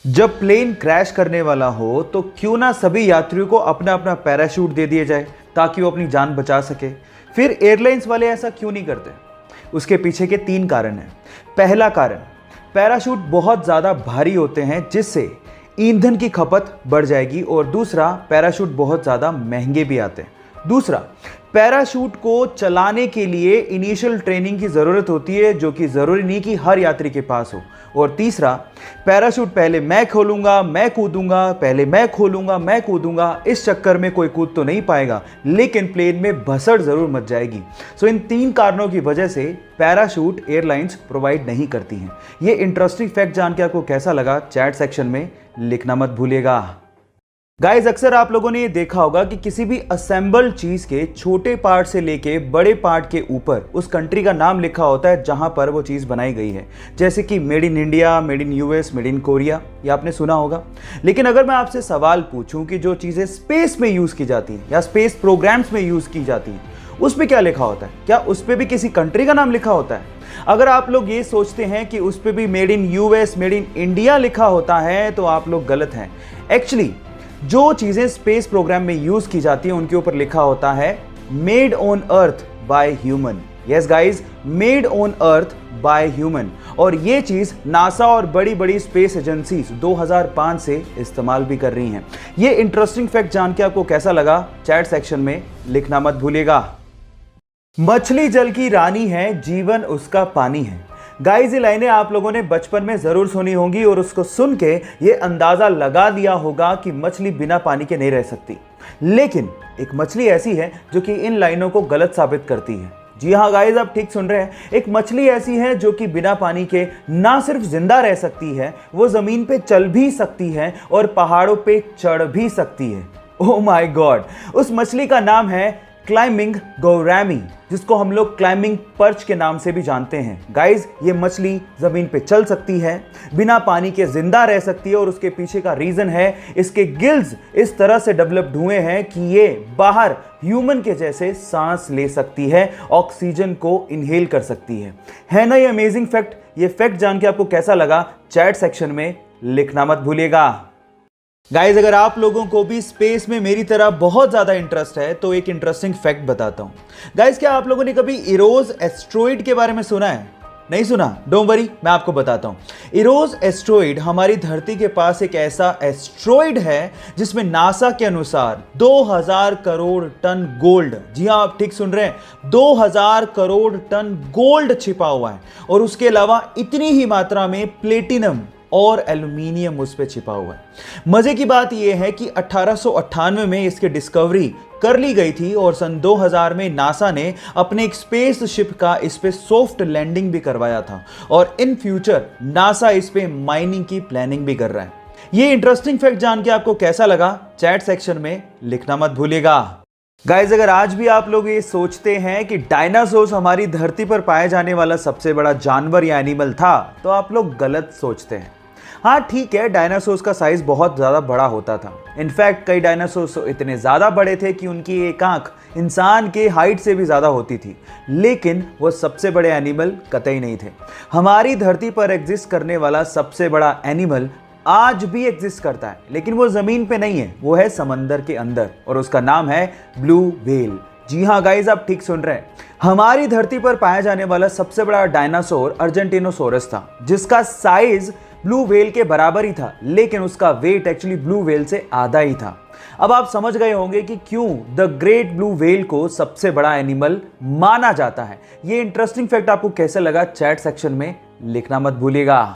जब plane crash करने वाला हो तो क्यों ना सभी यात्रियों को अपना अपना पैराशूट दे दिया जाए ताकि वो अपनी जान बचा सके। फिर एयरलाइंस वाले ऐसा क्यों नहीं करते? उसके पीछे के 3 कारण हैं। पहला कारण, पैराशूट बहुत ज़्यादा भारी होते हैं जिससे ईंधन की खपत बढ़ जाएगी, और दूसरा, पैराशूट बहुत ज़्यादा महंगे भी आते हैं। दूसरा, पैराशूट को चलाने के लिए इनिशियल ट्रेनिंग की ज़रूरत होती है जो कि ज़रूरी नहीं कि हर यात्री के पास हो। और तीसरा, पैराशूट पहले मैं खोलूंगा मैं कूदूंगा, पहले मैं खोलूंगा मैं कूदूंगा, इस चक्कर में कोई कूद तो नहीं पाएगा लेकिन प्लेन में भसड़ ज़रूर मच जाएगी। सो इन 3 कारणों की वजह से पैराशूट एयरलाइंस प्रोवाइड नहीं करती हैं। ये इंटरेस्टिंग फैक्ट जान के आपको कैसा लगा, चैट सेक्शन में लिखना मत भूलिएगा। गाइस, अक्सर आप लोगों ने ये देखा होगा कि किसी भी असेंबल्ड चीज के छोटे पार्ट से लेके बड़े पार्ट के ऊपर उस कंट्री का नाम लिखा होता है जहां पर वो चीज बनाई गई है, जैसे कि made in India, made in US, made in Korea, ये आपने सुना होगा। लेकिन अगर मैं आपसे सवाल पूछूं कि जो चीजें स्पेस में यूज की जाती हैं या स्पेस प्रोग्राम्स में यूज की जाती हैं, उस पर क्या लिखा होता है? क्या उस पर भी किसी कंट्री का नाम लिखा होता है? अगर आप लोग ये सोचते हैं कि उस पर भी made in US, made in India लिखा होता है तो आप लोग गलत हैं। एक्चुअली जो चीजें स्पेस प्रोग्राम में यूज की जाती हैं उनके ऊपर लिखा होता है made on earth by human. Yes guys, made on earth by human. और ये चीज नासा और बड़ी बड़ी स्पेस एजेंसीज 2005 से इस्तेमाल भी कर रही हैं। ये इंटरेस्टिंग फैक्ट जान के आपको कैसा लगा, चैट सेक्शन में लिखना मत भूलिएगा। मछली जल की रानी है, जीवन उसका पानी है। गाइस, ये लाइनें आप लोगों ने बचपन में जरूर सुनी होंगी और उसको सुन के ये अंदाजा लगा लिया होगा कि मछली बिना पानी के नहीं रह सकती। लेकिन एक मछली ऐसी है जो कि इन लाइनों को गलत साबित करती है। जी हाँ गाइस, आप ठीक सुन रहे हैं। एक मछली ऐसी है जो कि बिना पानी के ना सिर्फ जिंदा रह सकती है, वो जमीन पे चल भी सकती है और पहाड़ों पे चढ़ भी सकती है। ओह माय गॉड, उस मछली का नाम है क्लाइंबिंग गौरामी, जिसको हम लोग क्लाइंबिंग पर्च के नाम से भी जानते हैं। गाइस, ये मछली जमीन पे चल सकती है, बिना पानी के जिंदा रह सकती है, और उसके पीछे का रीजन है इसके गिल्स इस तरह से डेवलप्ड हुए हैं कि ये बाहर ह्यूमन के जैसे सांस ले सकती है, ऑक्सीजन को इनहेल कर सकती है ना ये अमेजिंग फैक्ट? ये फैक्ट जान के आपको कैसा लगा, चैट सेक्शन में लिखना मत भूलिएगा। गाइज, अगर आप लोगों को भी स्पेस में मेरी तरह बहुत ज़्यादा इंटरेस्ट है तो एक इंटरेस्टिंग फैक्ट बताता हूँ। गाइज, क्या आप लोगों ने कभी इरोज एस्ट्रॉइड के बारे में सुना है? नहीं सुना? डोंट वरी, मैं आपको बताता हूँ। इरोज एस्ट्रॉइड हमारी धरती के पास एक ऐसा एस्ट्रॉइड है जिसमें नासा के अनुसार 2000 करोड़ टन गोल्ड, जी हाँ आप ठीक सुन रहे हैं, 2000 करोड़ टन गोल्ड छिपा हुआ है, और उसके अलावा इतनी ही मात्रा में प्लेटिनम और एल्यूमिनियम उस पे छिपा हुआ है। मजे की बात यह है कि 1898 में इसकी डिस्कवरी कर ली गई थी और सन 2000 में नासा ने अपने एक स्पेस शिप का इस पे सॉफ्ट लैंडिंग भी करवाया था, और इन फ्यूचर नासा इस पे माइनिंग की प्लानिंग भी कर रहा है। ये इंटरेस्टिंग फैक्ट जान के आपको कैसा लगा, चैट सेक्शन में लिखना मत भूलिएगा। गाइज, अगर आज भी आप लोग ये सोचते हैं कि डायनासोर्स हमारी धरती पर पाए जाने वाला सबसे बड़ा जानवर या एनिमल था, तो आप लोग गलत सोचते हैं। हाँ ठीक है, डायनासोर्स का साइज बहुत ज़्यादा बड़ा होता था। इनफैक्ट कई डायनासोर्स इतने ज़्यादा बड़े थे कि उनकी एक आंख इंसान के हाइट से भी ज़्यादा होती थी, लेकिन वो सबसे बड़े एनिमल कतई नहीं थे। हमारी धरती पर एग्जिस्ट करने वाला सबसे बड़ा एनिमल आज भी एग्जिस्ट करता है, लेकिन वो ज़मीन पे नहीं है, वो है समंदर के अंदर, और उसका नाम है ब्लू व्हेल। जी हाँ गाइज, आप ठीक सुन रहे हैं। हमारी धरती पर पाया जाने वाला सबसे बड़ा डायनासोर अर्जेंटिनोसोरस था, जिसका साइज ब्लू व्हेल के बराबर ही था, लेकिन उसका वेट एक्चुअली ब्लू व्हेल से आधा ही था। अब आप समझ गए होंगे कि क्यों द ग्रेट ब्लू व्हेल को सबसे बड़ा एनिमल माना जाता है। ये इंटरेस्टिंग फैक्ट आपको कैसे लगा, चैट सेक्शन में लिखना मत भूलिएगा।